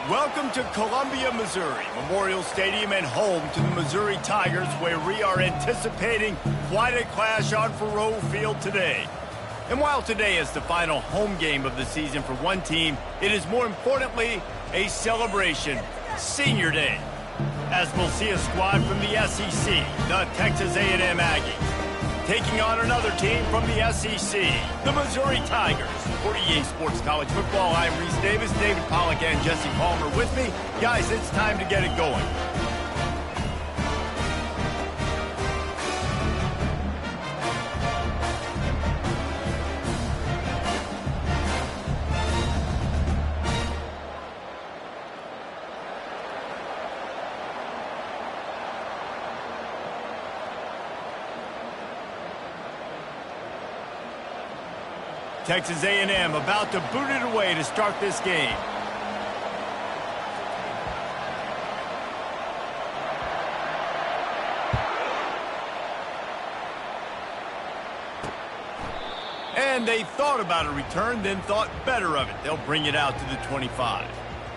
Welcome to Columbia, Missouri, Memorial Stadium and home to the Missouri Tigers, where we are anticipating quite a clash on Faroe Field today. And while today is the final home game of the season for one team, it is more importantly a celebration, Senior Day, as we'll see a squad from the SEC, the Texas A&M Aggies, taking on another team from the SEC, the Missouri Tigers. For EA Sports College Football, I'm Reese Davis, David Pollack, and Jesse Palmer with me. Guys, it's time to get it going. Texas A&M about to boot it away to start this game. And they thought about a return, then thought better of it. They'll bring it out to the 25.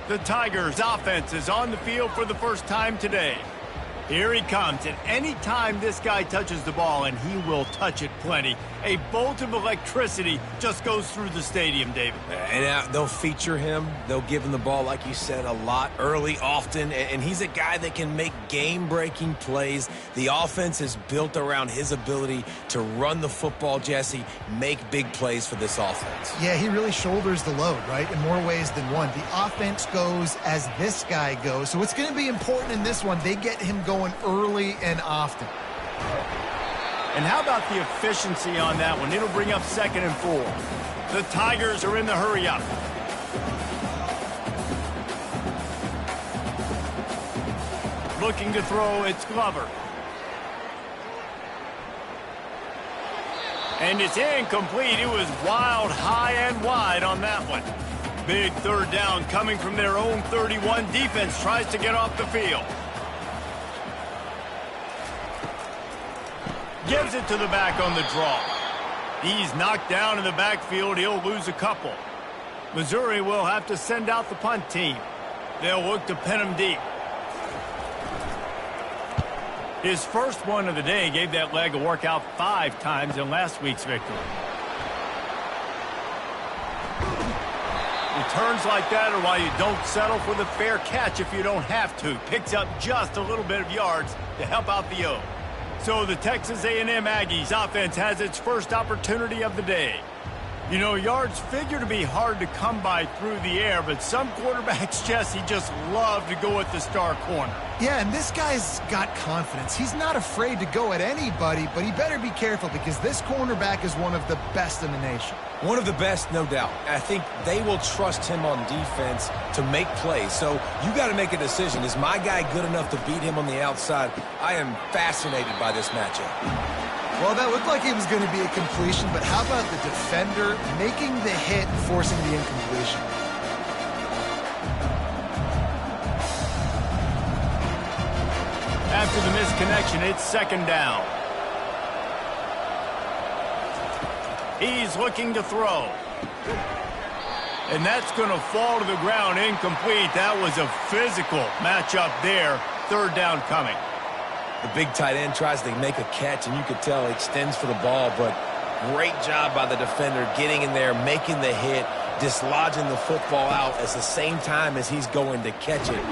The Tigers' offense is on the field for the first time today. Here he comes, and any time this guy touches the ball, and he will touch it plenty, a bolt of electricity just goes through the stadium, David. And they'll feature him. They'll give him the ball, like you said, a lot, early, often, and he's a guy that can make game-breaking plays. The offense is built around his ability to run the football, Jesse, make big plays for this offense. Yeah, he really shoulders the load, right, in more ways than one. The offense goes as this guy goes, so it's going to be important in this one. They get him going early and often. And how about the efficiency on that one? It'll bring up 2nd and 4. The Tigers are in the hurry up. Looking to throw, it's Glover. And it's incomplete. It was wild, high and wide on that one. Big third down coming from their own 31. Defense tries to get off the field. Gives it to the back on the draw. He's knocked down in the backfield. He'll lose a couple. Missouri will have to send out the punt team. They'll look to pin him deep. His first one of the day gave that leg a workout 5 times in last week's victory. Returns like that are why you don't settle for the fair catch if you don't have to. Picks up just a little bit of yards to help out the O. So the Texas A&M Aggies offense has its first opportunity of the day. You know, yards figure to be hard to come by through the air, but some quarterbacks, Jesse, just love to go at the star corner. Yeah, and this guy's got confidence. He's not afraid to go at anybody, but he better be careful because this cornerback is one of the best in the nation. One of the best, no doubt. I think they will trust him on defense to make plays. So you got to make a decision. Is my guy good enough to beat him on the outside? I am fascinated by this matchup. Well, that looked like it was going to be a completion, but how about the defender making the hit and forcing the incompletion? After the misconnection, it's 2nd down. He's looking to throw. And that's going to fall to the ground incomplete. That was a physical matchup there. 3rd down coming. The big tight end tries to make a catch, and you could tell he extends for the ball, but great job by the defender getting in there, making the hit, dislodging the football out at the same time as he's going to catch it.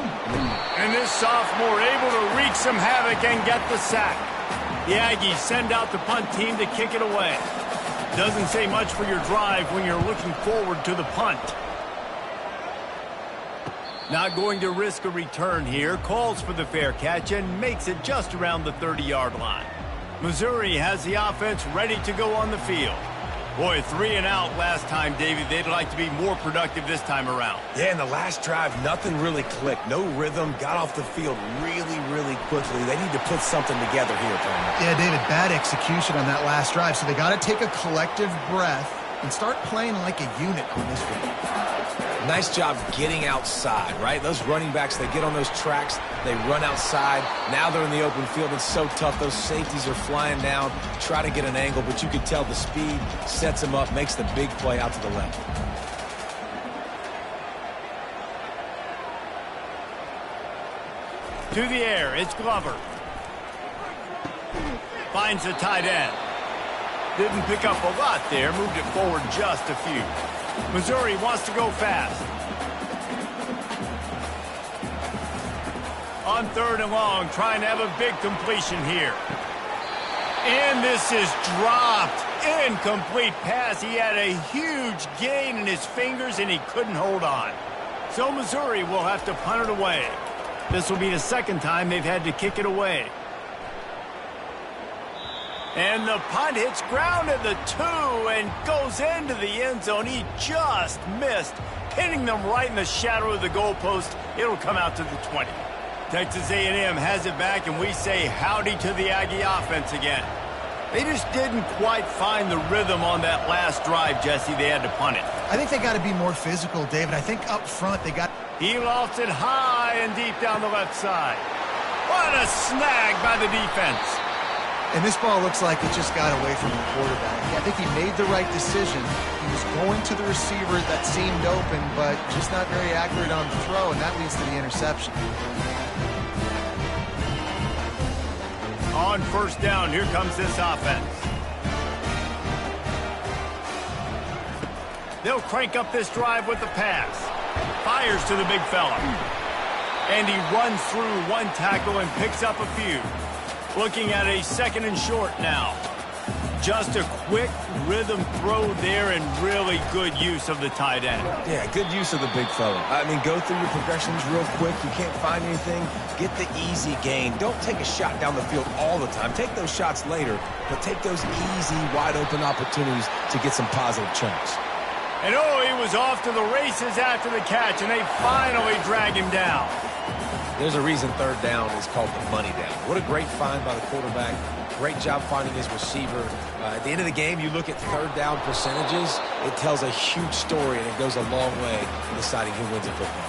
And this sophomore able to wreak some havoc and get the sack. The Aggies send out the punt team to kick it away. Doesn't say much for your drive when you're looking forward to the punt. Not going to risk a return here. Calls for the fair catch and makes it just around the 30-yard line. Missouri has the offense ready to go on the field. Boy, 3 and out last time, David. They'd like to be more productive this time around. Yeah, in the last drive, nothing really clicked. No rhythm. Got off the field really, really quickly. They need to put something together here, Palmer. Yeah, David, bad execution on that last drive, so they got to take a collective breath and start playing like a unit on this one. Nice job getting outside, right? Those running backs, they get on those tracks, they run outside. Now they're in the open field. It's so tough. Those safeties are flying down, try to get an angle, but you can tell the speed sets them up, makes the big play out to the left. To the air, it's Glover. Finds the tight end. Didn't pick up a lot there, moved it forward just a few. Missouri wants to go fast. On 3rd and long, trying to have a big completion here. And this is dropped. Incomplete pass. He had a huge gain in his fingers, and he couldn't hold on. So Missouri will have to punt it away. This will be the second time they've had to kick it away. And the punt hits ground at the 2 and goes into the end zone. He just missed, hitting them right in the shadow of the goalpost. It'll come out to the 20. Texas A&M has it back, and we say howdy to the Aggie offense again. They just didn't quite find the rhythm on that last drive, Jesse. They had to punt it. I think they got to be more physical, David. I think up front they got... He lofts it high and deep down the left side. What a snag by the defense. And this ball looks like it just got away from the quarterback. I think he made the right decision. He was going to the receiver that seemed open, but just not very accurate on the throw, and that leads to the interception. On 1st down, here comes this offense. They'll crank up this drive with the pass. Fires to the big fella. And he runs through one tackle and picks up a few. Looking at a 2nd and short now. Just a quick rhythm throw there and really good use of the tight end. Yeah, good use of the big fella. I mean, go through your progressions real quick. You can't find anything. Get the easy gain. Don't take a shot down the field all the time. Take those shots later, but take those easy, wide-open opportunities to get some positive chunks. And oh, he was off to the races after the catch, and they finally drag him down. There's a reason 3rd down is called the money down. What a great find by the quarterback. Great job finding his receiver. At the end of the game, you look at 3rd down percentages. It tells a huge story, and it goes a long way in deciding who wins a football.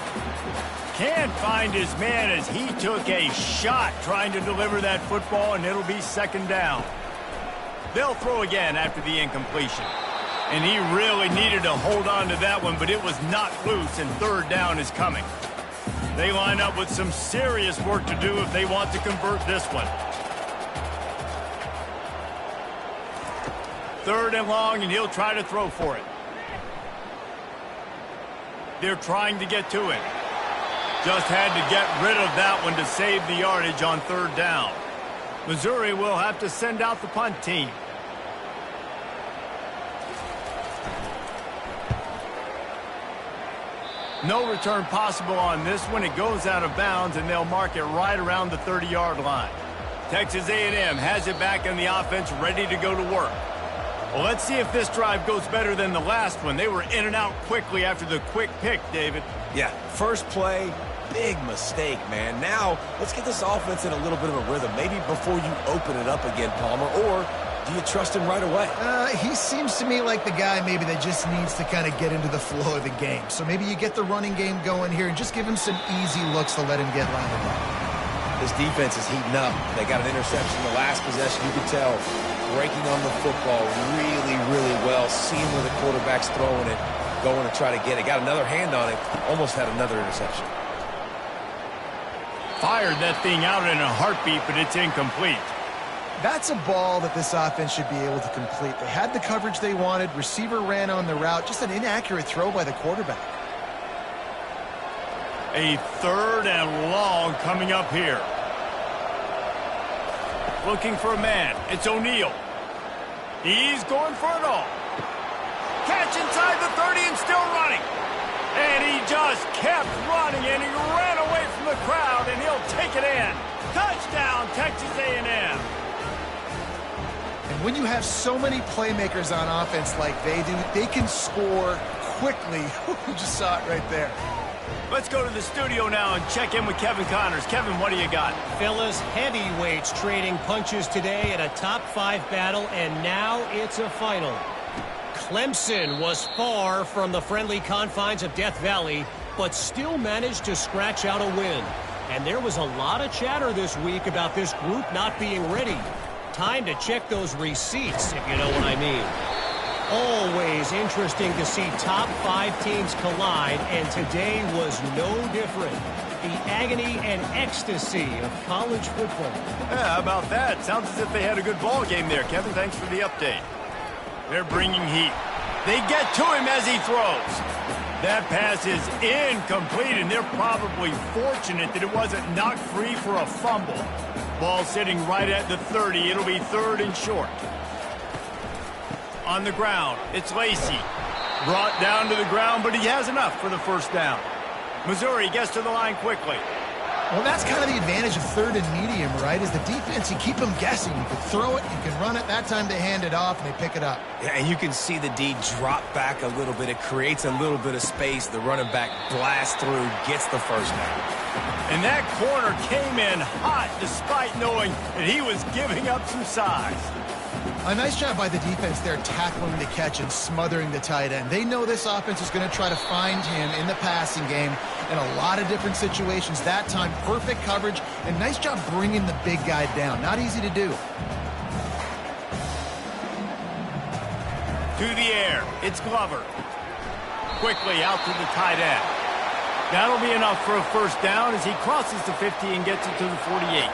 Can't find his man as he took a shot trying to deliver that football, and it'll be 2nd down. They'll throw again after the incompletion. And he really needed to hold on to that one, but it was knocked loose, and 3rd down is coming. They line up with some serious work to do if they want to convert this one. 3rd and long, and he'll try to throw for it. They're trying to get to it. Just had to get rid of that one to save the yardage on 3rd down. Missouri will have to send out the punt team. No return possible on this one. It goes out of bounds, and they'll mark it right around the 30-yard line. Texas A&M has it back in the offense, ready to go to work. Well, let's see if this drive goes better than the last one. They were in and out quickly after the quick pick, David. Yeah, first play, big mistake, man. Now, let's get this offense in a little bit of a rhythm. Maybe before you open it up again, Palmer, or do you trust him right away? He seems to me like the guy maybe that just needs to kind of get into the flow of the game. So maybe you get the running game going here and just give him some easy looks to let him get lined up. This defense is heating up. They got an interception the last possession. You could tell breaking on the football really, really well, seeing where the quarterback's throwing it, going to try to get it. Got another hand on it, almost had another interception. Fired that thing out in a heartbeat, but it's incomplete. That's a ball that this offense should be able to complete. They had the coverage they wanted. Receiver ran on the route. Just an inaccurate throw by the quarterback. A 3rd and long coming up here. Looking for a man. It's O'Neal. He's going for it all. Catch inside the 30 and still running. And he just kept running, and he ran away from the crowd, and he'll take it in. Touchdown, Texas A&M. And when you have so many playmakers on offense like they do, they can score quickly. You just saw it right there. Let's go to the studio now and check in with Kevin Connors. Kevin, what do you got? Fellas, heavyweights trading punches today in a top-5 battle, and now it's a final. Clemson was far from the friendly confines of Death Valley, but still managed to scratch out a win. And there was a lot of chatter this week about this group not being ready. Time to check those receipts, if you know what I mean. Always interesting to see top 5 teams collide, and today was no different. The agony and ecstasy of college football. Yeah, how about that? Sounds as if they had a good ball game there, Kevin. Thanks for the update. They're bringing heat. They get to him as he throws. That pass is incomplete, and they're probably fortunate that it wasn't knocked free for a fumble. Ball sitting right at the 30. It'll be 3rd and short. On the ground, it's Lacey. Brought down to the ground, but he has enough for the first down. Missouri gets to the line quickly. Well, that's kind of the advantage of 3rd and medium, right? Is the defense, you keep them guessing. You can throw it, you can run it. That time they hand it off, and they pick it up. Yeah, and you can see the D drop back a little bit. It creates a little bit of space. The running back blasts through, gets the first down. And that corner came in hot despite knowing that he was giving up some size. A nice job by the defense there, tackling the catch and smothering the tight end. They know this offense is going to try to find him in the passing game in a lot of different situations. That time, perfect coverage, and nice job bringing the big guy down. Not easy to do. To the air, it's Glover. Quickly out to the tight end. That'll be enough for a first down as he crosses the 50 and gets it to the 48.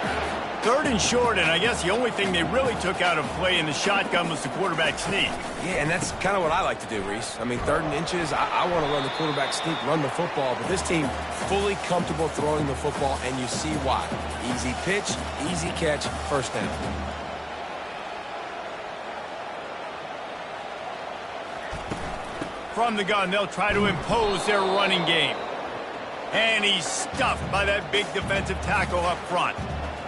3rd and short, and I guess the only thing they really took out of play in the shotgun was the quarterback sneak. Yeah, and that's kind of what I like to do, Reese. I mean, 3rd and inches, I want to run the quarterback sneak, run the football, but this team fully comfortable throwing the football, and you see why. Easy pitch, easy catch, first down. From the gun, they'll try to impose their running game. And he's stuffed by that big defensive tackle up front.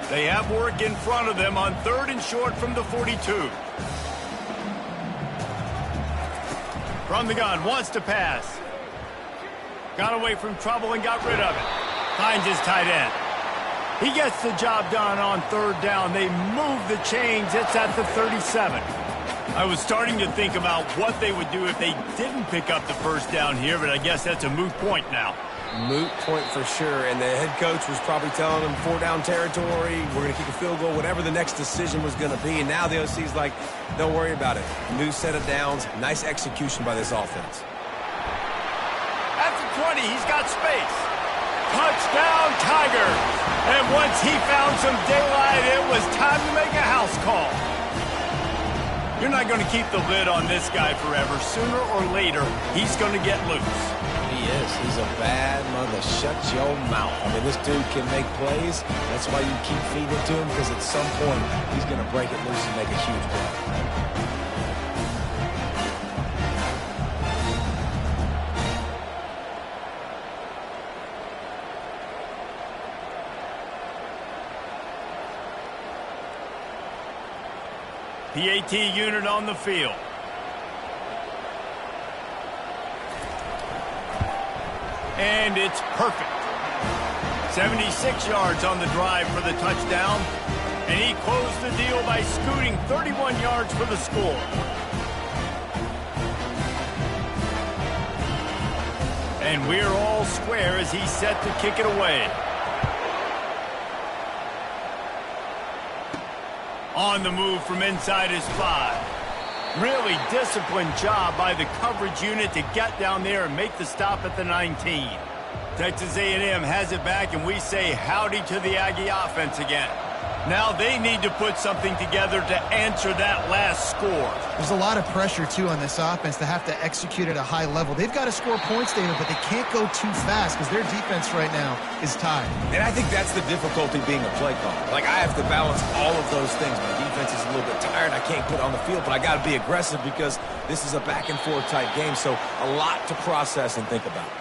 They have work in front of them on 3rd and short from the 42. From the gun, wants to pass. Got away from trouble and got rid of it. Finds his tight end. He gets the job done on 3rd down. They move the chains. It's at the 37. I was starting to think about what they would do if they didn't pick up the first down here, but I guess that's a moot point now. Moot point for sure, and the head coach was probably telling them 4-down territory, we're going to kick a field goal, whatever the next decision was going to be, and now the OC's like, don't worry about it. New set of downs, nice execution by this offense. At the 20, he's got space. Touchdown, Tigers! And once he found some daylight, it was time to make a house call. You're not going to keep the lid on this guy forever. Sooner or later, he's going to get loose. He is. He's a bad mother. Shut your mouth. I mean, this dude can make plays. That's why you keep feeding it to him, because at some point, he's going to break it loose and make a huge play. PAT unit on the field. And it's perfect. 76 yards on the drive for the touchdown. And he closed the deal by scooting 31 yards for the score. And we're all square as he's set to kick it away. On the move from inside his 5. Really disciplined job by the coverage unit to get down there and make the stop at the 19. Texas A&M has it back, and we say howdy to the Aggie offense again. Now they need to put something together to answer that last score. There's a lot of pressure, too, on this offense to have to execute at a high level. They've got to score points, David, but they can't go too fast because their defense right now is tied. And I think that's the difficulty being a play caller. Like, I have to balance all of those things. My defense is a little bit tired. I can't put it on the field, but I got to be aggressive because this is a back-and-forth type game, so a lot to process and think about.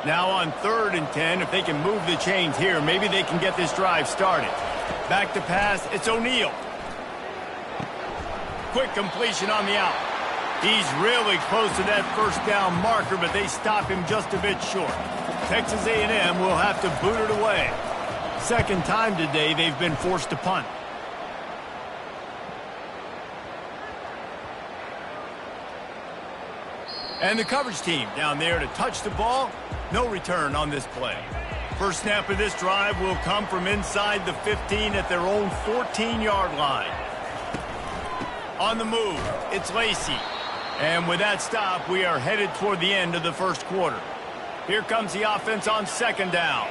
Now on 3rd and 10, if they can move the chains here, maybe they can get this drive started. Back to pass, it's O'Neal. Quick completion on the out. He's really close to that first down marker, but they stop him just a bit short. Texas A&M will have to boot it away. Second time today they've been forced to punt. And the coverage team down there to touch the ball. No return on this play. First snap of this drive will come from inside the 15 at their own 14-yard line. On the move, it's Lacey. And with that stop, we are headed toward the end of the first quarter. Here comes the offense on second down.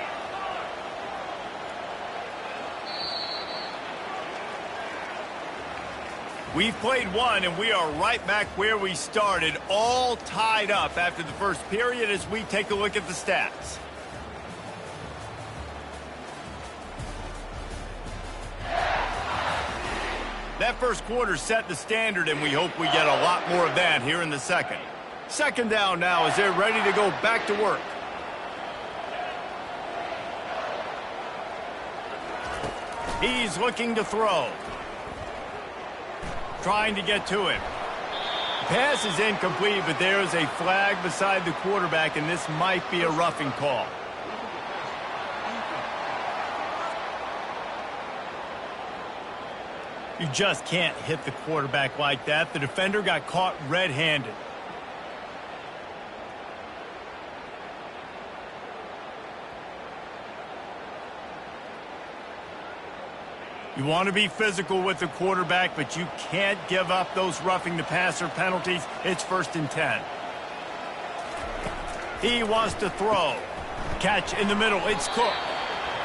We've played one, and we are right back where we started, all tied up after the first period as we take a look at the stats. That first quarter set the standard, and we hope we get a lot more of that here in the second. Second down now as they're ready to go back to work. He's looking to throw. Trying to get to him. Pass is incomplete, but there is a flag beside the quarterback, and this might be a roughing call. You just can't hit the quarterback like that. The defender got caught red-handed. You want to be physical with the quarterback, but you can't give up those roughing the passer penalties. It's 1st and 10. He wants to throw. Catch in the middle. It's Cook.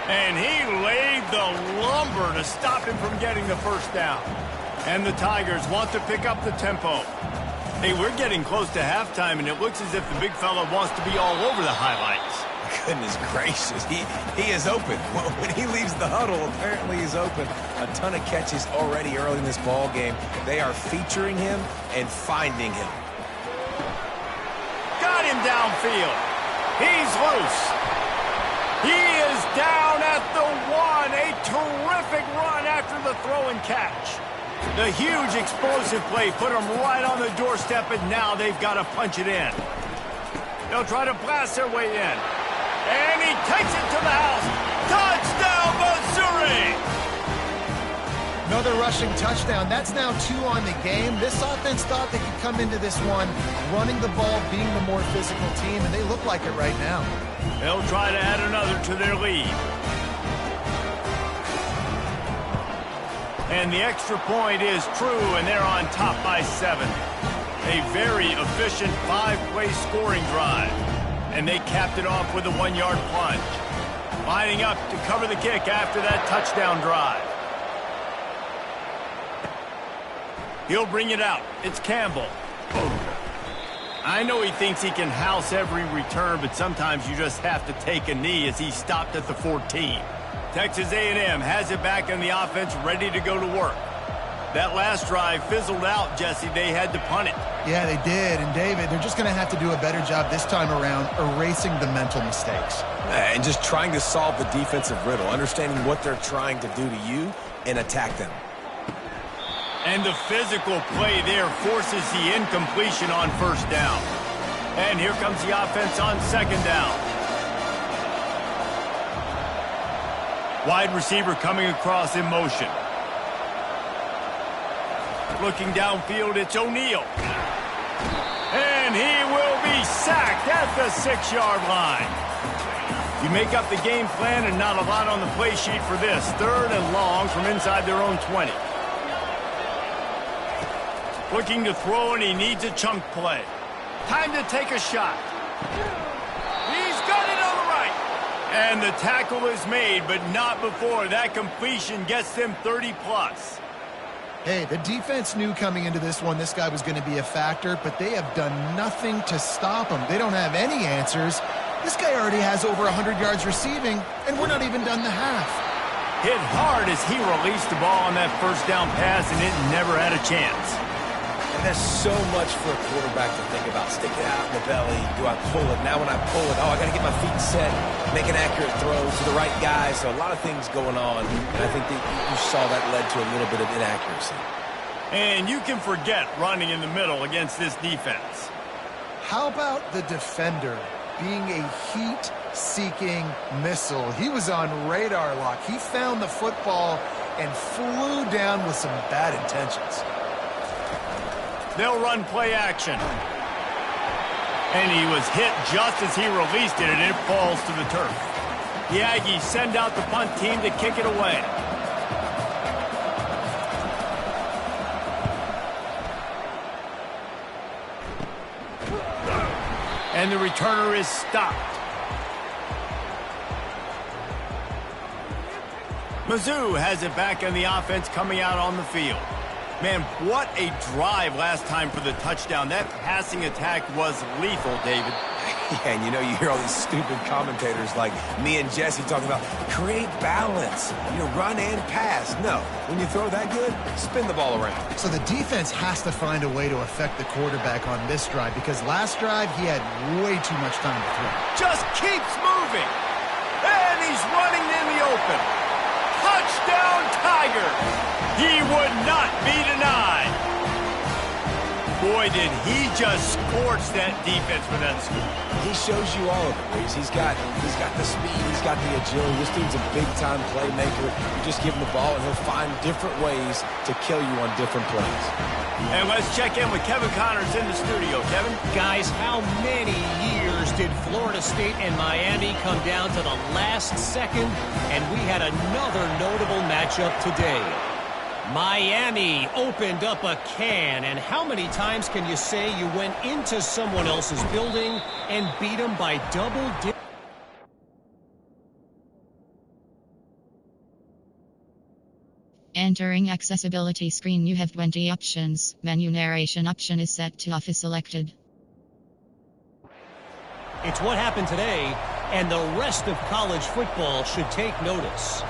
And he laid the lumber to stop him from getting the first down. And the Tigers want to pick up the tempo. Hey, we're getting close to halftime, and it looks as if the big fella wants to be all over the highlights. Goodness gracious, he is open. When he leaves the huddle, apparently he's open. A ton of catches already early in this ball game. They are featuring him and finding him. Got him downfield. He's loose. He is down at the 1. A terrific run after the throw and catch. The huge explosive play put him right on the doorstep, and now they've got to punch it in. They'll try to blast their way in. And he takes it to the house. Touchdown, Missouri! Another rushing touchdown. That's now 2 on the game. This offense thought they could come into this one running the ball, being the more physical team, and they look like it right now. They'll try to add another to their lead. And the extra point is true, and they're on top by 7. A very efficient 5-play scoring drive. And they capped it off with a 1-yard plunge. Lining up to cover the kick after that touchdown drive. He'll bring it out. It's Campbell. I know he thinks he can house every return, but sometimes you just have to take a knee as he stopped at the 14. Texas A&M has it back in the offense, ready to go to work. That last drive fizzled out, Jesse. They had to punt it. Yeah, they did. And, David, they're just going to have to do a better job this time around erasing the mental mistakes. And just trying to solve the defensive riddle, understanding what they're trying to do to you and attack them. And the physical play there forces the incompletion on first down. And here comes the offense on second down. Wide receiver coming across in motion. Looking downfield, it's O'Neal. And he will be sacked at the 6-yard line. You make up the game plan and not a lot on the play sheet for this. 3rd and long from inside their own 20. Looking to throw, and he needs a chunk play. Time to take a shot. He's got it on the right. And the tackle is made, but not before that completion gets them 30+. Hey, the defense knew coming into this one this guy was going to be a factor, but they have done nothing to stop him. They don't have any answers. This guy already has over 100 yards receiving, and we're not even done the half. Hit hard as he released the ball on that first down pass, and it never had a chance. And there's so much for a quarterback to think about. Stick it out in the belly. Do I pull it? Now when I pull it, I got to get my feet set, make an accurate throw to the right guy. So a lot of things going on. And I think that you saw that led to a little bit of inaccuracy. And you can forget running in the middle against this defense. How about the defender being a heat-seeking missile? He was on radar lock. He found the football and flew down with some bad intentions. They'll run play action. And he was hit just as he released it, and it falls to the turf. The Aggies send out the punt team to kick it away. And the returner is stopped. Mizzou has it back in the offense coming out on the field. Man, what a drive last time for the touchdown. That passing attack was lethal, David. Yeah, and you hear all these stupid commentators like me and Jesse talking about create balance, run and pass. No, when you throw that good, spin the ball around. So the defense has to find a way to affect the quarterback on this drive because last drive he had way too much time to throw. Just keeps moving. And he's running in the open. Touchdown, Tigers! He would not be denied. Boy, did he just scorch that defense with that score. He shows you all of it, Reese. He's got the speed, he's got the agility. This dude's a big-time playmaker. You just give him the ball, and he'll find different ways to kill you on different plays. And let's check in with Kevin Connors in the studio. Kevin? Guys, how many years did Florida State and Miami come down to the last second, and we had another notable matchup today? Miami opened up a can, and how many times can you say you went into someone else's building and beat them by double digits? Entering accessibility screen, you have 20 options. Menu narration option is set to off is selected. It's what happened today, and the rest of college football should take notice.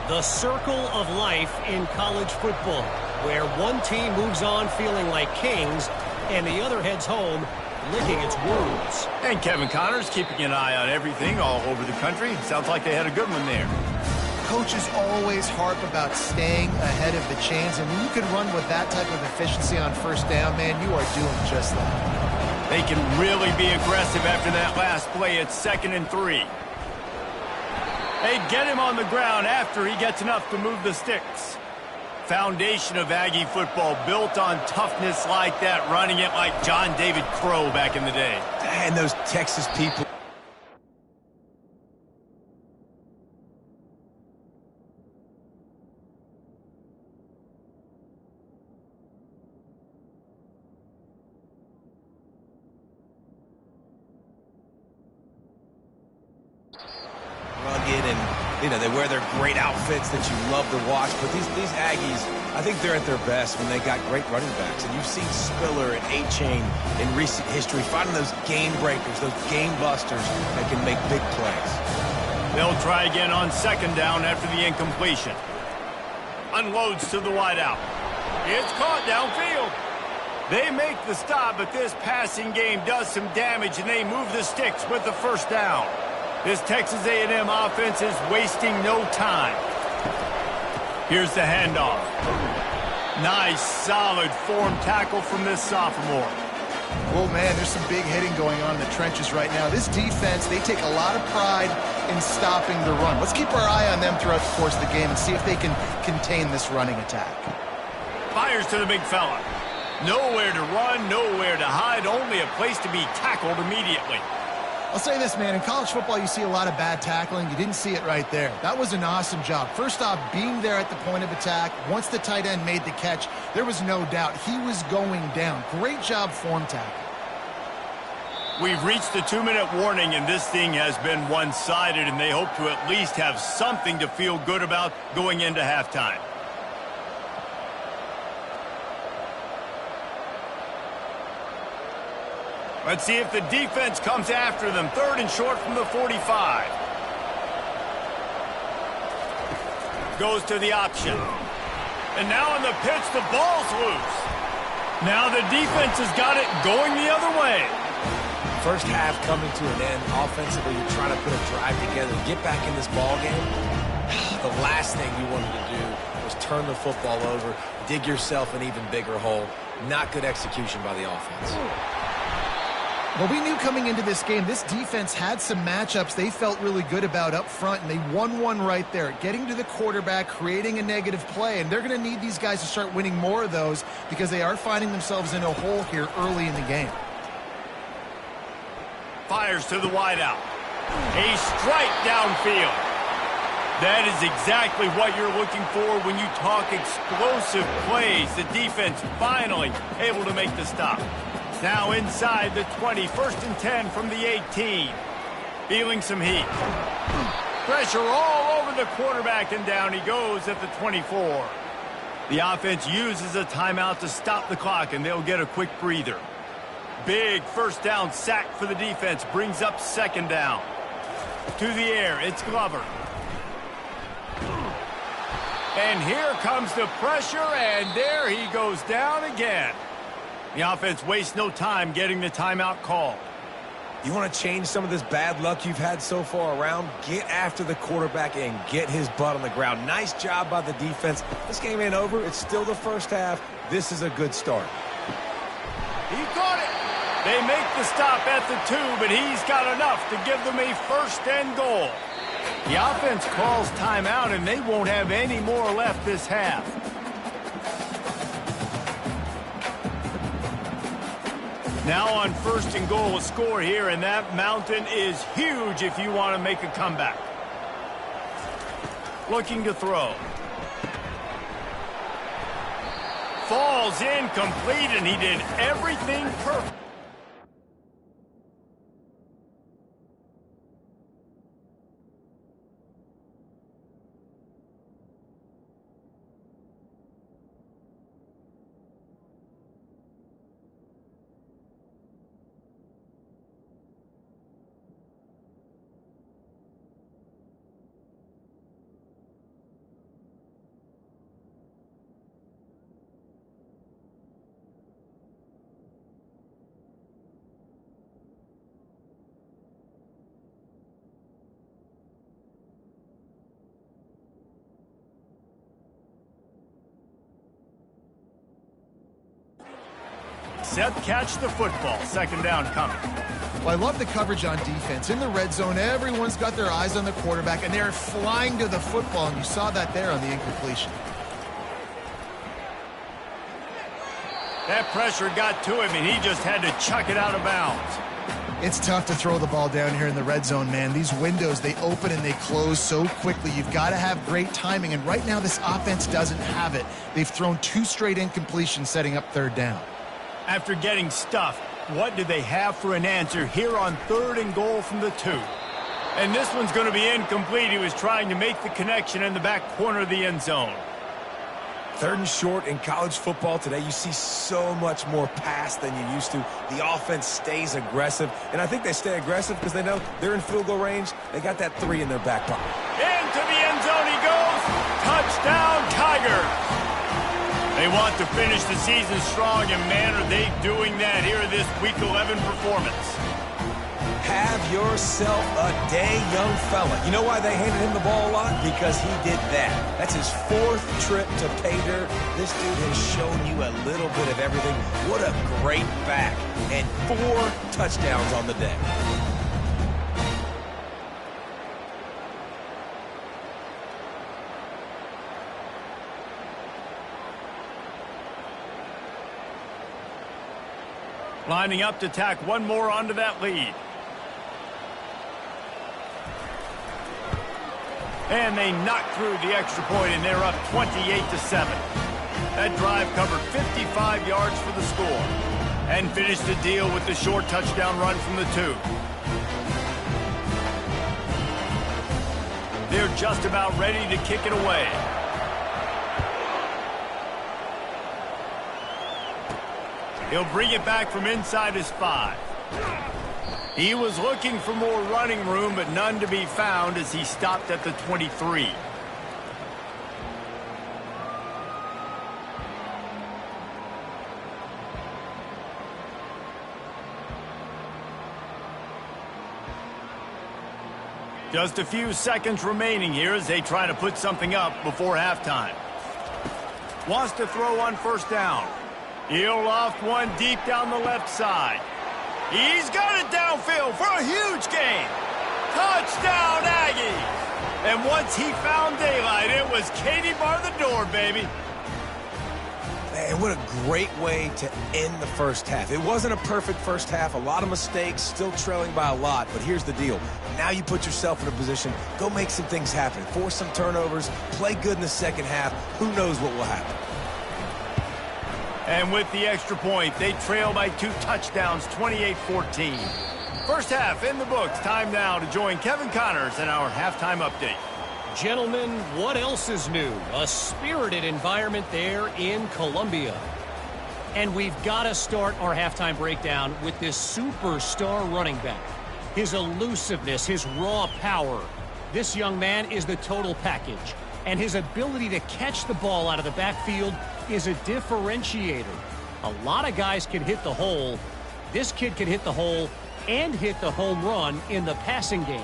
The circle of life in college football, where one team moves on feeling like kings, and the other heads home licking its wounds. And Kevin Connors keeping an eye on everything all over the country. Sounds like they had a good one there. Coaches always harp about staying ahead of the chains, and when you can run with that type of efficiency on first down, man, you are doing just that. They can really be aggressive after that last play. It's 2nd and 3. They get him on the ground after he gets enough to move the sticks. Foundation of Aggie football built on toughness like that, running it like John David Crow back in the day. And those Texas people. Rugged and, they wear their great outfits that you love to watch. But these Aggies, I think they're at their best when they got great running backs. And you've seen Spiller and A-Chain in recent history finding those game breakers, those game busters that can make big plays. They'll try again on 2nd down after the incompletion. Unloads to the wideout. It's caught downfield. They make the stop, but this passing game does some damage, and they move the sticks with the 1st down. This Texas A&M offense is wasting no time. Here's the handoff. Nice, solid form tackle from this sophomore. Oh, man, there's some big hitting going on in the trenches right now. This defense, they take a lot of pride in stopping the run. Let's keep our eye on them throughout the course of the game and see if they can contain this running attack. Fires to the big fella. Nowhere to run, nowhere to hide, only a place to be tackled immediately. I'll say this, man, in college football you see a lot of bad tackling. You didn't see it right there. That was an awesome job. First off, being there at the point of attack. Once the tight end made the catch, there was no doubt he was going down. Great job form tackle. We've reached the 2-minute warning, and this thing has been one-sided, and they hope to at least have something to feel good about going into halftime. Let's see if the defense comes after them. 3rd and short from the 45. Goes to the option. And now in the pitch, the ball's loose. Now the defense has got it going the other way. First half coming to an end. Offensively, you're trying to put a drive together, get back in this ball game. The last thing you wanted to do was turn the football over, dig yourself an even bigger hole. Not good execution by the offense. Well, we knew coming into this game, this defense had some matchups they felt really good about up front, and they won one right there, getting to the quarterback, creating a negative play, and they're going to need these guys to start winning more of those because they are finding themselves in a hole here early in the game. Fires to the wideout. A strike downfield. That is exactly what you're looking for when you talk explosive plays. The defense finally able to make the stop. Now inside the 20, 1st and 10 from the 18. Feeling some heat. Pressure all over the quarterback, and down he goes at the 24. The offense uses a timeout to stop the clock, and they'll get a quick breather. Big first down sack for the defense, brings up 2nd down. To the air, it's Glover. And here comes the pressure, and there he goes down again. The offense wastes no time getting the timeout call. You want to change some of this bad luck you've had so far around? Get after the quarterback and get his butt on the ground. Nice job by the defense. This game ain't over. It's still the first half. This is a good start. He caught it. They make the stop at the 2, but he's got enough to give them a 1st and goal. The offense calls timeout, and they won't have any more left this half. Now on 1st and goal, a score here, and that mountain is huge if you want to make a comeback. Looking to throw. Falls incomplete, and he did everything perfect. Set, catch the football. 2nd down coming. Well, I love the coverage on defense. In the red zone, everyone's got their eyes on the quarterback, and they're flying to the football, and you saw that there on the incompletion. That pressure got to him, and he just had to chuck it out of bounds. It's tough to throw the ball down here in the red zone, man. These windows, they open and they close so quickly. You've got to have great timing, and right now this offense doesn't have it. They've thrown 2 straight incompletions setting up 3rd down. After getting stuffed, what do they have for an answer here on 3rd and goal from the 2? And this one's going to be incomplete. He was trying to make the connection in the back corner of the end zone. 3rd and short in college football today. You see so much more pass than you used to. The offense stays aggressive, and I think they stay aggressive because they know they're in field goal range. They got that 3 in their back pocket. Into the end zone he goes. Touchdown, Tigers. They want to finish the season strong, and man, are they doing that here in this Week 11 performance. Have yourself a day, young fella. You know why they handed him the ball a lot? Because he did that. That's his 4th trip to pay dirt. This dude has shown you a little bit of everything. What a great back. And 4 touchdowns on the day. Lining up to tack one more onto that lead. And they knock through the extra point, and they're up 28-7. That drive covered 55 yards for the score. And finished the deal with the short touchdown run from the 2. They're just about ready to kick it away. He'll bring it back from inside his 5. He was looking for more running room, but none to be found as he stopped at the 23. Just a few seconds remaining here as they try to put something up before halftime. Wants to throw on 1st down. He'll loft one deep down the left side. He's got it downfield for a huge gain. Touchdown, Aggies! And once he found daylight, it was Katie bar the door, baby. Man, what a great way to end the first half. It wasn't a perfect first half. A lot of mistakes, still trailing by a lot. But here's the deal. Now you put yourself in a position, go make some things happen. Force some turnovers, play good in the second half. Who knows what will happen? And with the extra point, they trail by 2 touchdowns, 28-14. First half in the books. Time now to join Kevin Connors in our halftime update. Gentlemen, what else is new? A spirited environment there in Columbia. And we've got to start our halftime breakdown with this superstar running back. His elusiveness, his raw power. This young man is the total package. And his ability to catch the ball out of the backfield is a differentiator. A lot of guys can hit the hole. This kid can hit the hole and hit the home run in the passing game.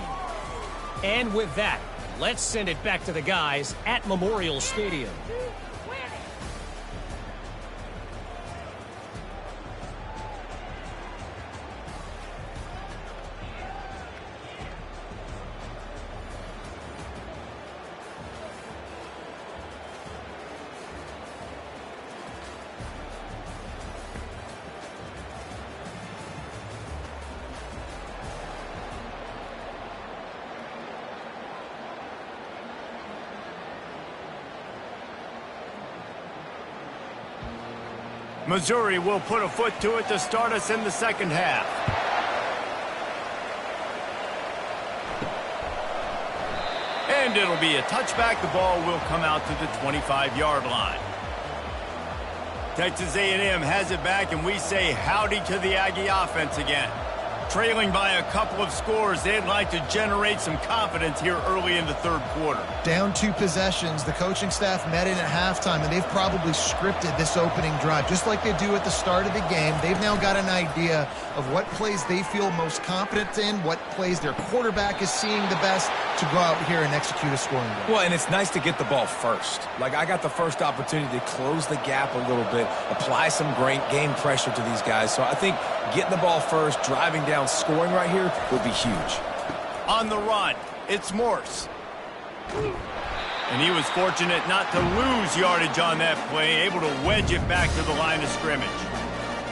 And with that, let's send it back to the guys at Memorial Stadium. Missouri will put a foot to it to start us in the second half. And it'll be a touchback. The ball will come out to the 25-yard line. Texas A&M has it back, and we say howdy to the Aggie offense again. Trailing by a couple of scores, they'd like to generate some confidence here early in the third quarter. Down 2 possessions. The coaching staff met in at halftime, and they've probably scripted this opening drive. Just like they do at the start of the game, they've now got an idea of what plays they feel most confident in, what plays their quarterback is seeing the best to go out here and execute a scoring drive. Well, and it's nice to get the ball first. Like, I got the first opportunity to close the gap a little bit, apply some great game pressure to these guys. So I think getting the ball first, driving down, scoring right here would be huge. On the run, it's Morse. And he was fortunate not to lose yardage on that play, able to wedge it back to the line of scrimmage.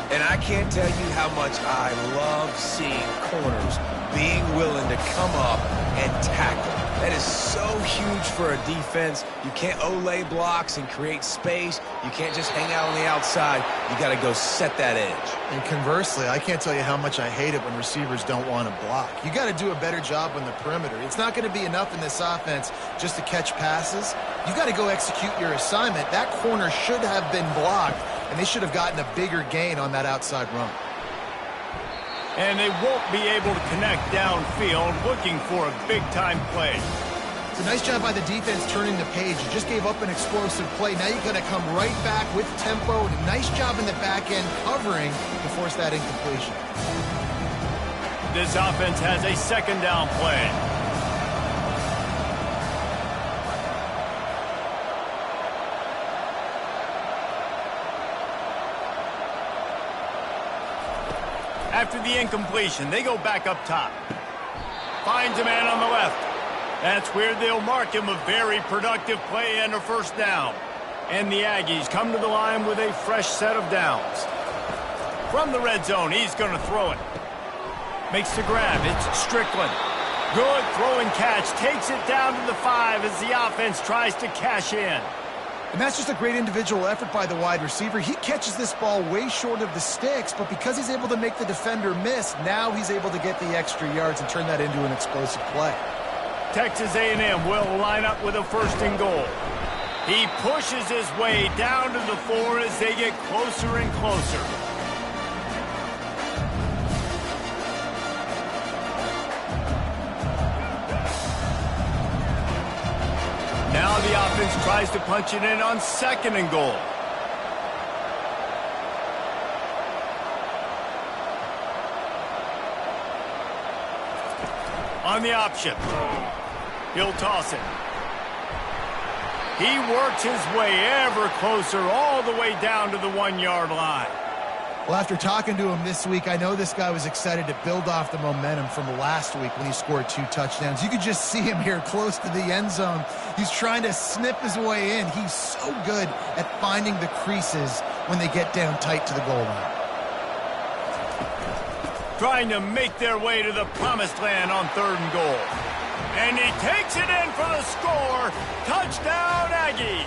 And I can't tell you how much I love seeing corners being willing to come up and tackle. That is so huge for a defense. You can't olay blocks and create space. You can't just hang out on the outside. You got to go set that edge. And conversely, I can't tell you how much I hate it when receivers don't want to block. You got to do a better job on the perimeter. It's not going to be enough in this offense just to catch passes. You got to go execute your assignment. That corner should have been blocked, and they should have gotten a bigger gain on that outside run. And they won't be able to connect downfield, looking for a big-time play. It's a nice job by the defense turning the page. You just gave up an explosive play. Now you're going to come right back with tempo. And a nice job in the back end covering to force that incompletion. This offense has a second down play. After the incompletion, they go back up top. Finds a man on the left. That's where they'll mark him. A very productive play and a first down. And the Aggies come to the line with a fresh set of downs. From the red zone, he's going to throw it. Makes the grab. It's Strickland. Good throw and catch. Takes it down to the 5 as the offense tries to cash in. And that's just a great individual effort by the wide receiver. He catches this ball way short of the sticks, but because he's able to make the defender miss, now he's able to get the extra yards and turn that into an explosive play. Texas A&M will line up with a first and goal. He pushes his way down to the 4 as they get closer and closer. Now the offense tries to punch it in on second and goal. On the option. He'll toss it. He works his way ever closer all the way down to the 1-yard line. Well, after talking to him this week, I know this guy was excited to build off the momentum from last week when he scored 2 touchdowns. You could just see him here close to the end zone. He's trying to snip his way in. He's so good at finding the creases when they get down tight to the goal line. Trying to make their way to the promised land on third and goal. And he takes it in for the score. Touchdown, Aggies.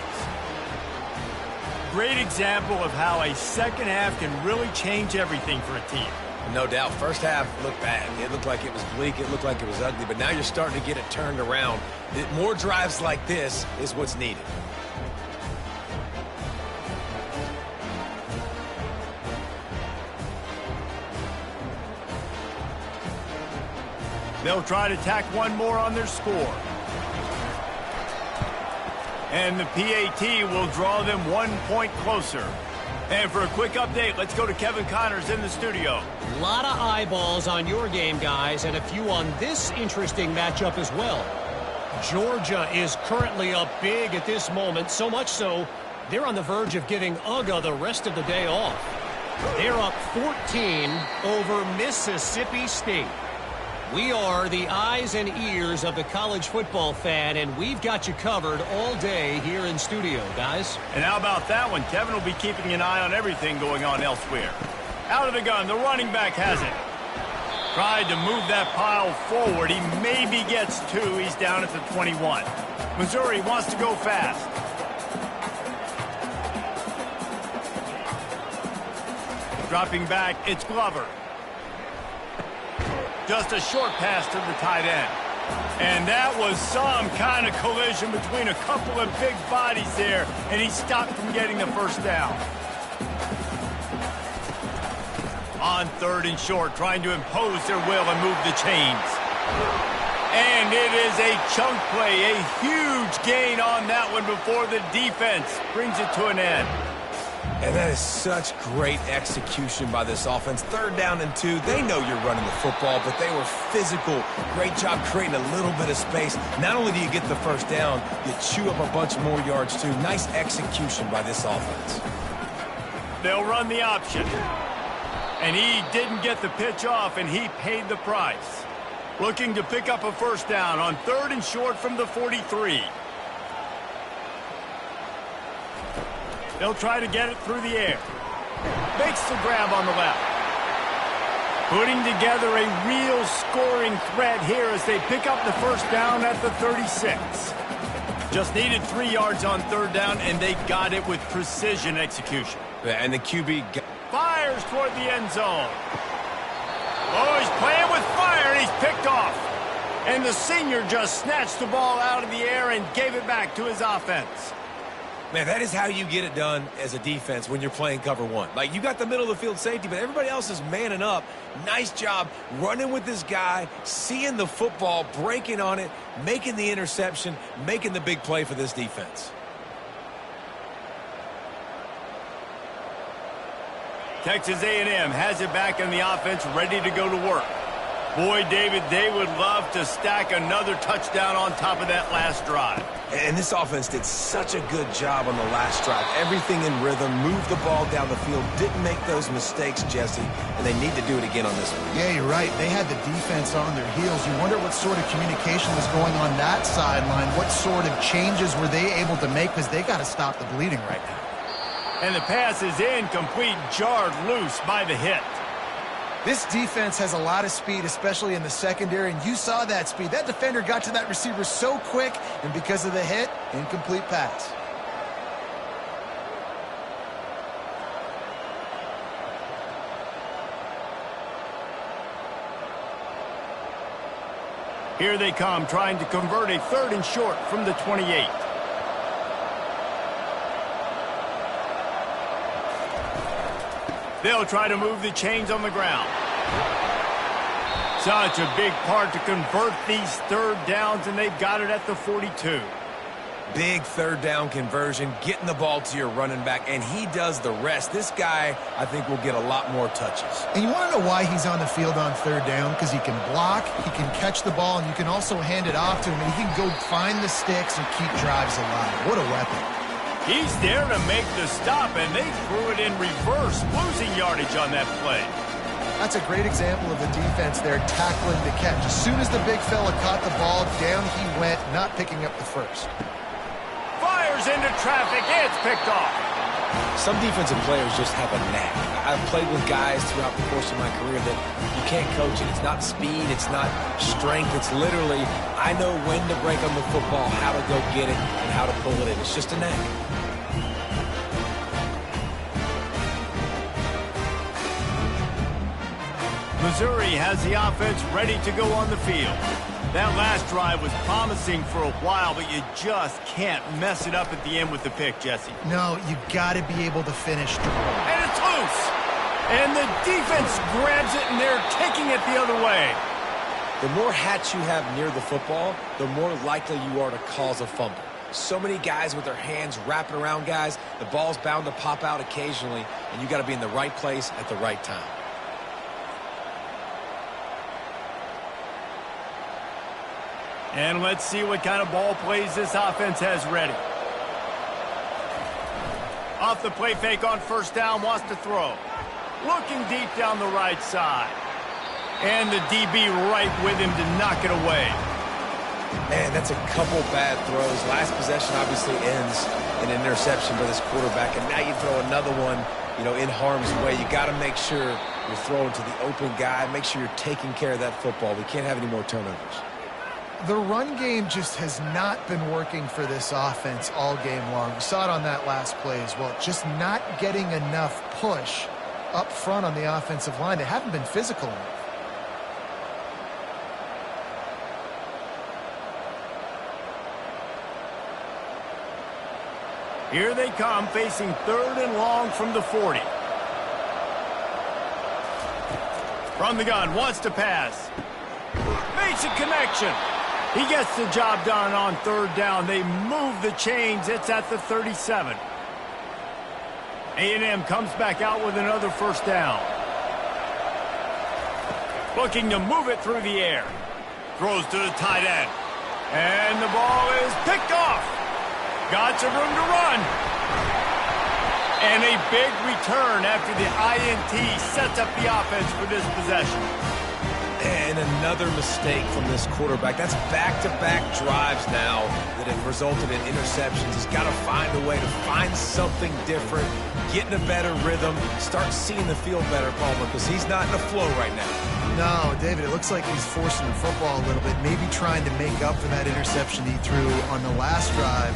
Great example of how a second half can really change everything for a team. No doubt. First half looked bad. It looked like it was bleak. It looked like it was ugly. But now you're starting to get it turned around. More drives like this is what's needed. They'll try to tack one more on their score. And the PAT will draw them 1 point closer. And for a quick update, let's go to Kevin Connors in the studio. A lot of eyeballs on your game, guys, and a few on this interesting matchup as well. Georgia is currently up big at this moment, so much so they're on the verge of giving UGA the rest of the day off. They're up 14 over Mississippi State. We are the eyes and ears of the college football fan, and we've got you covered all day here in studio, guys. And how about that one? Kevin will be keeping an eye on everything going on elsewhere. Out of the gun, the running back has it. Tried to move that pile forward. He maybe gets 2. He's down at the 21. Missouri wants to go fast. Dropping back, it's Glover. Just a short pass to the tight end. And that was some kind of collision between a couple of big bodies there, and he stopped from getting the first down. On 3rd and short, trying to impose their will and move the chains. And it is a chunk play, a huge gain on that one before the defense brings it to an end. And that is such great execution by this offense. 3rd down and 2. They know you're running the football, but they were physical. Great job creating a little bit of space. Not only do you get the first down, you chew up a bunch more yards too. Nice execution by this offense. They'll run the option. And he didn't get the pitch off, and he paid the price. Looking to pick up a first down on 3rd and short from the 43. They'll try to get it through the air. Makes the grab on the left. Putting together a real scoring threat here as they pick up the first down at the 36. Just needed 3 yards on 3rd down, and they got it with precision execution. And the QB fires toward the end zone. Oh, he's playing with fire, and he's picked off. And the senior just snatched the ball out of the air and gave it back to his offense. Man, that is how you get it done as a defense when you're playing cover 1. Like, you got the middle of the field safety, but everybody else is manning up. Nice job running with this guy, seeing the football, breaking on it, making the interception, making the big play for this defense. Texas A&M has it back in the offense, ready to go to work. Boy, David, they would love to stack another touchdown on top of that last drive. And this offense did such a good job on the last drive. Everything in rhythm, moved the ball down the field, didn't make those mistakes, Jesse, and they need to do it again on this one. Yeah, you're right. They had the defense on their heels. You wonder what sort of communication was going on that sideline. What sort of changes were they able to make, because they got to stop the bleeding right now. And the pass is incomplete, jarred loose by the hit. This defense has a lot of speed, especially in the secondary, and you saw that speed. That defender got to that receiver so quick, and because of the hit, incomplete pass. Here they come, trying to convert a 3rd and short from the 28. They'll try to move the chains on the ground. Such a big part to convert these 3rd downs, and they've got it at the 42. Big 3rd down conversion, getting the ball to your running back, and he does the rest. This guy, I think, will get a lot more touches. And you want to know why he's on the field on 3rd down? Because he can block, he can catch the ball, and you can also hand it off to him, and he can go find the sticks and keep drives alive. What a weapon. He's there to make the stop, and they threw it in reverse, losing yardage on that play. That's a great example of the defense there tackling the catch. As soon as the big fella caught the ball, down he went, not picking up the first. Fires into traffic, it's picked off. Some defensive players just have a knack. I've played with guys throughout the course of my career that you can't coach it. It's not speed, it's not strength. It's literally, I know when to break on the football, how to go get it, and how to pull it in. It's just a knack. Missouri has the offense ready to go on the field. That last drive was promising for a while, but you just can't mess it up at the end with the pick, Jesse. No, you got to be able to finish strong. And it's loose. And the defense grabs it, and they're kicking it the other way. The more hats you have near the football, the more likely you are to cause a fumble. So many guys with their hands wrapping around guys, the ball's bound to pop out occasionally, and you got to be in the right place at the right time. And let's see what kind of ball plays this offense has ready. Off the play fake on first down, wants to throw. Looking deep down the right side. And the DB right with him to knock it away. Man, that's a couple bad throws. Last possession obviously ends in an interception by this quarterback, and now you throw another one, in harm's way. You got to make sure you're throwing to the open guy. Make sure you're taking care of that football. We can't have any more turnovers. The run game just has not been working for this offense all game long. We saw it on that last play as well. Just not getting enough push up front on the offensive line. They haven't been physical enough. Here they come, facing 3rd and long from the 40. From the gun, wants to pass. Makes a connection. He gets the job done on 3rd down. They move the chains. It's at the 37. A&M comes back out with another first down. Looking to move it through the air. Throws to the tight end. And the ball is picked off. Got some room to run. And a big return after the INT sets up the offense for this possession. And another mistake from this quarterback. That's back-to-back drives now that have resulted in interceptions. He's got to find a way to find something different, get in a better rhythm, start seeing the field better, Palmer, because he's not in a flow right now. No, David, it looks like he's forcing the football a little bit, maybe trying to make up for that interception he threw on the last drive.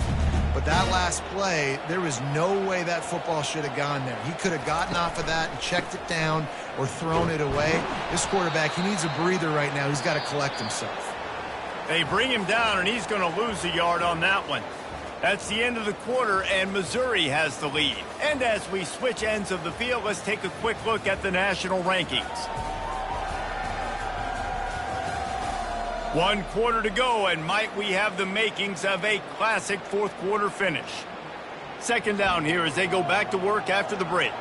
But that last play, there was no way that football should have gone there. He could have gotten off of that and checked it down or thrown it away. This quarterback, he needs a breather right now. He's got to collect himself. They bring him down, and he's going to lose a yard on that one. That's the end of the quarter, and Missouri has the lead. And as we switch ends of the field, let's take a quick look at the national rankings. 1 quarter to go, and might we have the makings of a classic 4th quarter finish. 2nd down here as they go back to work after the break.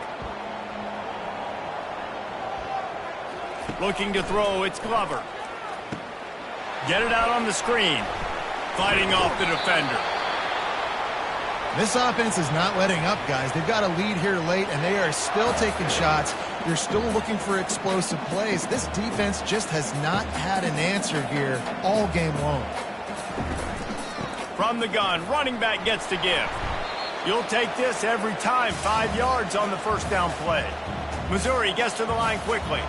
Looking to throw, it's Glover. Get it out on the screen. Fighting off the defender. This offense is not letting up, guys. They've got a lead here late, and they are still taking shots. They're still looking for explosive plays. This defense just has not had an answer here all game long. From the gun, running back gets to give. You'll take this every time. 5 yards on the first down play. Missouri gets to the line quickly.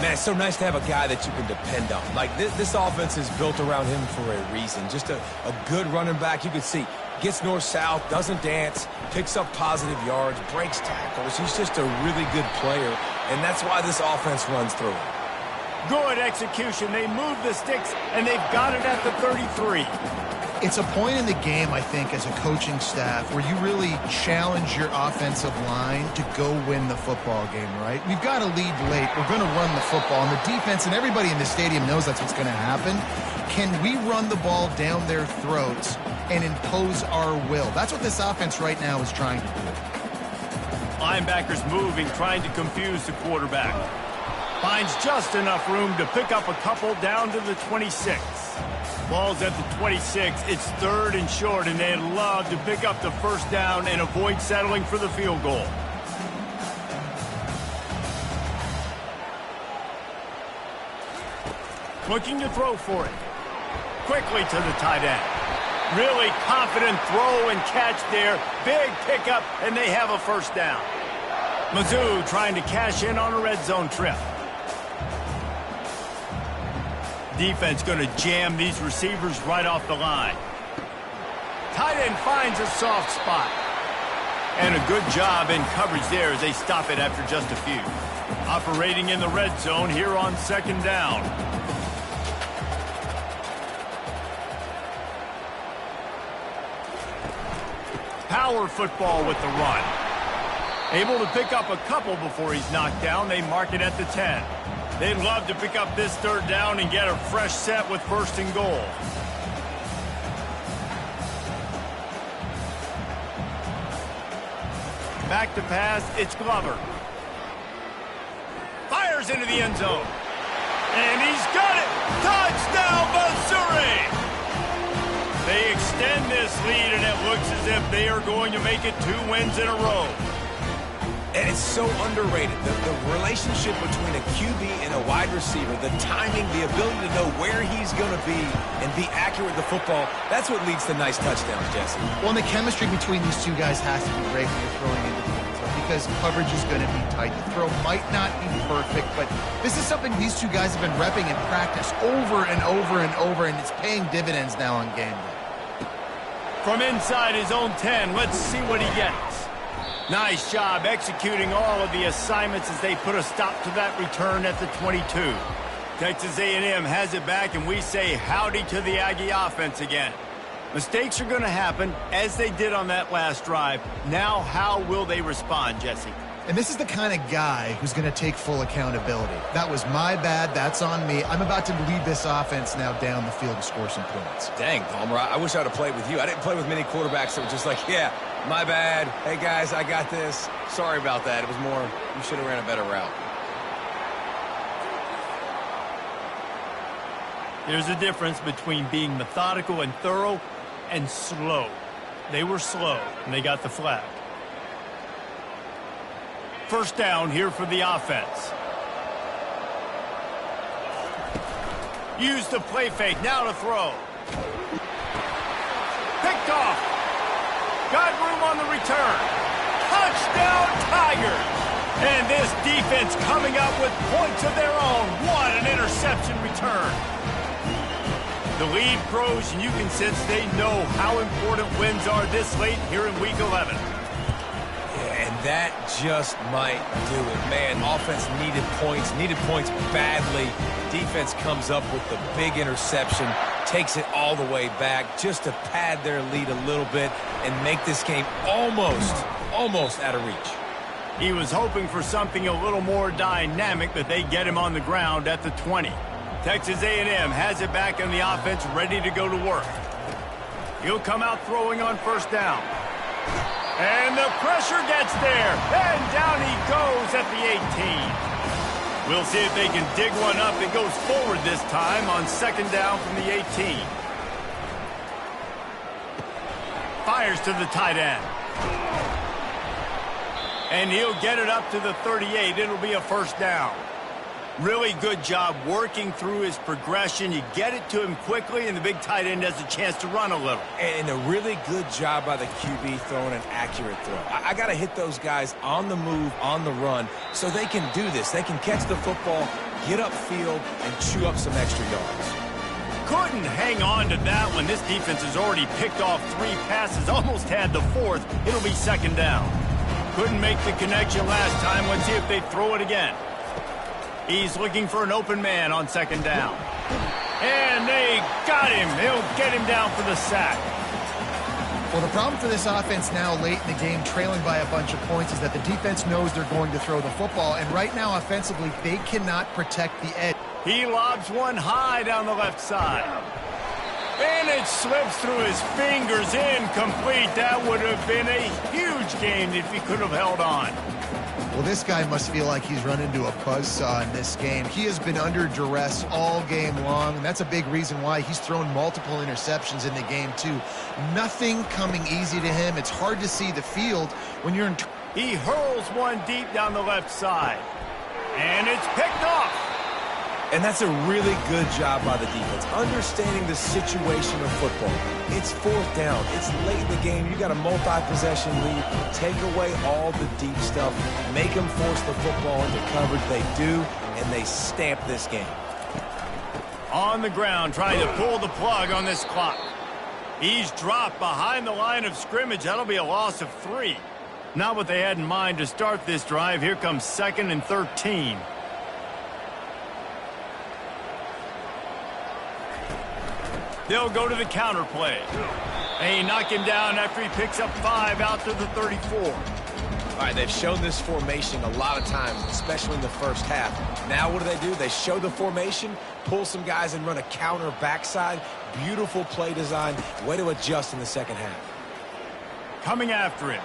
Man, it's so nice to have a guy that you can depend on. Like, this offense is built around him for a reason. Just a good running back. You can see, gets north-south, doesn't dance, picks up positive yards, breaks tackles. He's just a really good player, and that's why this offense runs through him. Good execution. They move the sticks, and they've got it at the 33. It's a point in the game, I think, as a coaching staff where you really challenge your offensive line to go win the football game, right? We've got to lead late. We're going to run the football. And the defense and everybody in the stadium knows that's what's going to happen. Can we run the ball down their throats and impose our will? That's what this offense right now is trying to do. Linebackers moving, trying to confuse the quarterback. Finds just enough room to pick up a couple down to the 26. Ball's at the 26. It's 3rd and short, and they'd love to pick up the first down and avoid settling for the field goal. Looking to throw for it. Quickly to the tight end. Really confident throw and catch there. Big pickup, and they have a first down. Mizzou trying to cash in on a red zone trip. Defense going to jam these receivers right off the line. Tight end finds a soft spot. And a good job in coverage there as they stop it after just a few. Operating in the red zone here on second down. Power football with the run. Able to pick up a couple before he's knocked down. They mark it at the 10. They'd love to pick up this third down and get a fresh set with first and goal. Back to pass, it's Glover. Fires into the end zone. And he's got it! Touchdown, Missouri! They extend this lead, and it looks as if they are going to make it 2 wins in a row. And it's so underrated. The relationship between a QB and a wide receiver, the timing, the ability to know where he's going to be and be accurate with the football, that's what leads to nice touchdowns, Jesse. Well, and the chemistry between these two guys has to be great when you're throwing into the end zone because coverage is going to be tight. The throw might not be perfect, but this is something these two guys have been repping in practice over and over and over, and it's paying dividends now on game day. From inside his own 10, let's see what he gets. Nice job executing all of the assignments as they put a stop to that return at the 22. Texas A&M has it back, and we say howdy to the Aggie offense again. Mistakes are going to happen, as they did on that last drive. Now, how will they respond, Jesse? And this is the kind of guy who's going to take full accountability. That was my bad. That's on me. I'm about to lead this offense now down the field and score some points. Dang, Palmer, I wish I would have played with you. I didn't play with many quarterbacks that were just like, yeah, my bad. Hey, guys, I got this. Sorry about that. It was more, you should have ran a better route. There's a difference between being methodical and thorough and slow. They were slow, and they got the flag. First down here for the offense. Use the play fake, now to throw. Picked off. Got room on the return. Touchdown, Tigers! And this defense coming up with points of their own. What an interception return. The lead grows, and you can sense they know how important wins are this late here in Week 11. That just might do it. Man, offense needed points badly. Defense comes up with the big interception, takes it all the way back just to pad their lead a little bit and make this game almost out of reach. He was hoping for something a little more dynamic, but they get him on the ground at the 20. Texas A&M has it back on the offense, ready to go to work. He'll come out throwing on first down. And the pressure gets there, and down he goes at the 18. We'll see if they can dig one up. It goes forward this time on second down from the 18. Fires to the tight end. And he'll get it up to the 38. It'll be a first down. Really good job working through his progression. You get it to him quickly, and the big tight end has a chance to run a little. And a really good job by the QB throwing an accurate throw. I got to hit those guys on the move, on the run, so they can do this. They can catch the football, get upfield, and chew up some extra yards. Couldn't hang on to that one. This defense has already picked off 3 passes, almost had the 4th. It'll be second down. Couldn't make the connection last time. Let's see if they throw it again. He's looking for an open man on second down. And they got him. They'll get him down for the sack. Well, the problem for this offense now late in the game, trailing by a bunch of points, is that the defense knows they're going to throw the football. And right now, offensively, they cannot protect the edge. He lobs one high down the left side. And it slips through his fingers, incomplete. That would have been a huge gain if he could have held on. Well, this guy must feel like he's run into a buzzsaw in this game. He has been under duress all game long, and that's a big reason why he's thrown multiple interceptions in the game, too. Nothing coming easy to him. It's hard to see the field when you're in... He hurls one deep down the left side. And it's picked off. And that's a really good job by the defense, understanding the situation of football. It's 4th down. It's late in the game. You got a multi-possession lead. Take away all the deep stuff. Make them force the football into coverage. They do, and they stamp this game. On the ground, trying to pull the plug on this clock. He's dropped behind the line of scrimmage. That'll be a loss of 3. Not what they had in mind to start this drive. Here comes 2nd and 13. They'll go to the counter play. And he knock him down after he picks up 5 out to the 34. All right, they've shown this formation a lot of times, especially in the first half. Now what do? They show the formation, pull some guys and run a counter backside. Beautiful play design. Way to adjust in the second half. Coming after him.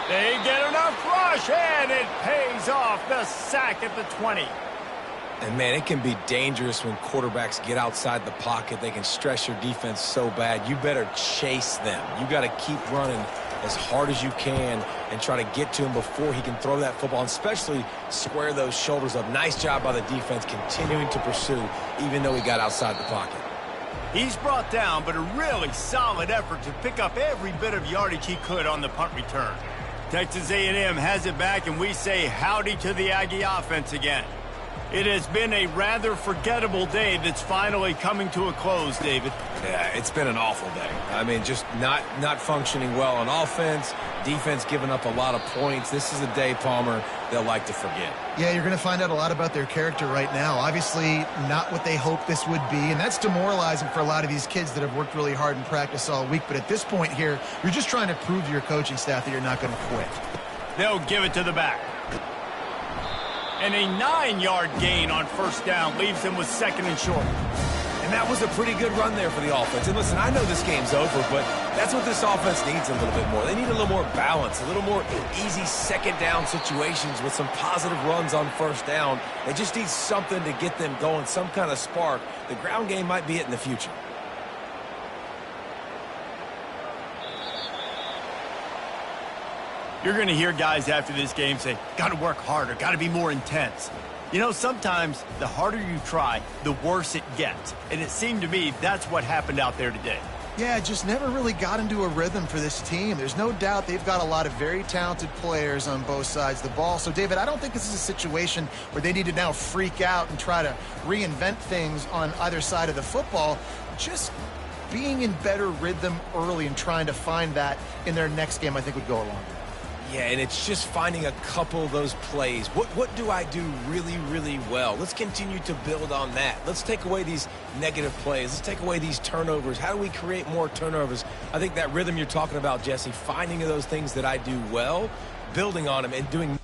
They get enough rush, and it pays off. The sack at the 20. And, man, it can be dangerous when quarterbacks get outside the pocket. They can stress your defense so bad. You better chase them. You got to keep running as hard as you can and try to get to him before he can throw that football, and especially square those shoulders up. Nice job by the defense continuing to pursue, even though he got outside the pocket. He's brought down, but a really solid effort to pick up every bit of yardage he could on the punt return. Texas A&M has it back, and we say howdy to the Aggie offense again. It has been a rather forgettable day that's finally coming to a close, David. Yeah, it's been an awful day. I mean, just not functioning well on offense, defense giving up a lot of points. This is a day, Palmer, they'll like to forget. Yeah, you're going to find out a lot about their character right now. Obviously, not what they hoped this would be, and that's demoralizing for a lot of these kids that have worked really hard in practice all week. But at this point here, you're just trying to prove to your coaching staff that you're not going to quit. They'll give it to the back. And a 9-yard gain on first down leaves them with 2nd and short. And that was a pretty good run there for the offense. And listen, I know this game's over, but that's what this offense needs a little bit more. They need a little more balance, a little more easy second down situations with some positive runs on first down. They just need something to get them going, some kind of spark. The ground game might be it in the future. You're going to hear guys after this game say, got to work harder, got to be more intense. You know, sometimes the harder you try, the worse it gets. And it seemed to me that's what happened out there today. Yeah, just never really got into a rhythm for this team. There's no doubt they've got a lot of very talented players on both sides of the ball. So, David, I don't think this is a situation where they need to now freak out and try to reinvent things on either side of the football. Just being in better rhythm early and trying to find that in their next game, I think, would go a long way. Yeah, and it's just finding a couple of those plays. What do I do really, really well? Let's continue to build on that. Let's take away these negative plays. Let's take away these turnovers. How do we create more turnovers? I think that rhythm you're talking about, Jesse, finding those things that I do well, building on them, and doing